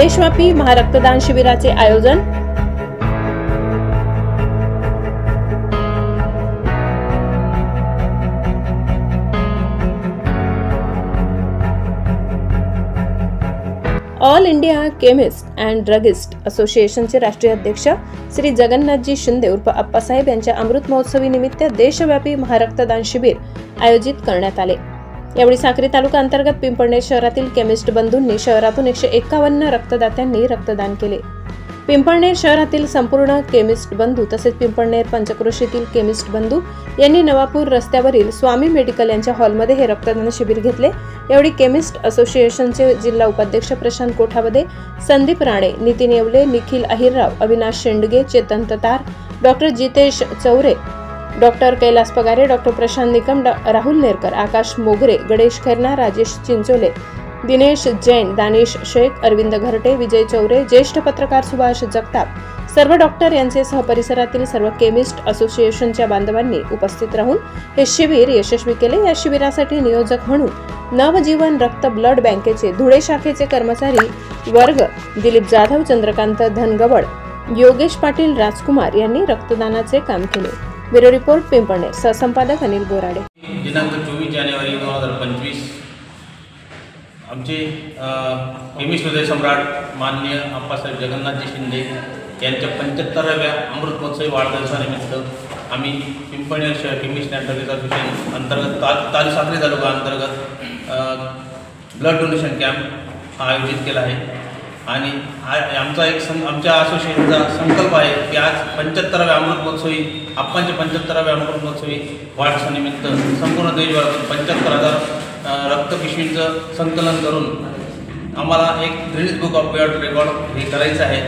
देशव्यापी महारक्तदान शिबिराचे आयोजन। All India chemist and druggist असोसिएशनचे राष्ट्रीय अध्यक्ष श्री जगन्नाथजी शिंदे उर्फ अप्पासाहेब यांच्या अमृत महोत्सवी निमित्त देशव्यापी महारक्तदान शिबिर आयोजित करण्यात आले। यावेळी साक्री तालुका अंतर्गत पिंपळनेर शहरातील केमिस्ट बंधूंनी शहरातून 151 रक्तदात्यांनी रक्तदान केले। पिंपळनेर शहरातील संपूर्ण केमिस्ट बंधू तसेच पिंपळनेर पंचक्रोशीतील केमिस्ट बंधू यांनी नवापूर रस्त्यावरील स्वामी मेडिकल यांच्या हॉलमध्ये हे रक्तदान शिबिर घेतले। यावेळी केमिस्ट असोसिएशनचे जिल्हा उपाध्यक्ष Prashant Kothavade, Sandeep Rane, Nitin Yevale, Nikhil Ahirrao, Avinash Shendge, Chetan Tatar, doctor Jitesh Chaure, doctor Kailas Pagare, doctor Prashant Nikam, Rahul Nerkar, Akash Mogre, Ganesh Khairnar, Rajesh Chinchole, Dinesh Jain, Danish Shaikh, Arvind घरटे, विजय चौरे, ज्येष्ठ पत्रकार सुभाष जगताप, सर्व डॉक्टर यांचे परिसरातील सर्व केमिस्ट असोसिएशनच्या बांधवांनी उपस्थित राहून हे शिबिर यशस्वी केले। या शिबिरासाठी नियोजक म्हणून नवजीवन रक्त ब्लड बँकेचे धुळे शाखेचे कर्मचारी वर्ग दिलीप जाधव, चंद्रकांत धनगवड, योगेश पाटील, राजकुमार यांनी रक्तदानाचे काम केले। ब्युरो रिपोर्ट पिंपळनेर, सहसंपादक अनिल बोराडे। दिनांक 24 जानेवारी 2025 आमचे केमिस्ट हृदय सम्राट माननीय अप्पासाहेब जगन्नाथजी शिंदे यांच्या 75व्या अमृत महोत्सवी वाढदिवसानिमित्त आम्ही पिंपळनेर शहर केमिस्ट अँड ड्रगिस्ट असोसिएशन अंतर्गत साक्री तालुका अंतर्गत ब्लड डोनेशन कॅम्प आयोजित केला आहे। आणि आमचा आमच्या असोसिएशनचा संकल्प आहे की आज 75व्या अमृत महोत्सवी आप्पांच्या 75व्या अमृत महोत्सवी वाढदिवसानिमित्त संपूर्ण देशभरातून 75,000 रक्तपिशवींचं संकलन करून आम्हाला एक Guinness book of world record हे करायचं आहे।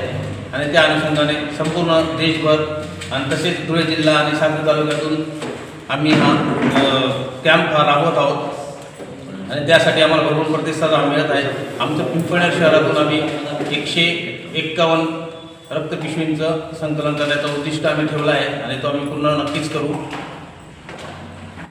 आणि त्या अनुषंगाने संपूर्ण देशभर आणि तसेच धुळे जिल्हा आणि साक्री तालुक्यातून आम्ही हा कॅम्प राबवत आहोत आणि त्यासाठी आम्हाला भरपूर प्रतिसाद मिळत आहे। आमचं पिंपळनेर शहरातून आम्ही 151 रक्तपिशवींचं संकलन करण्याचं उद्दिष्ट आम्ही ठेवलं आहे आणि तो आम्ही पूर्ण नक्कीच करू।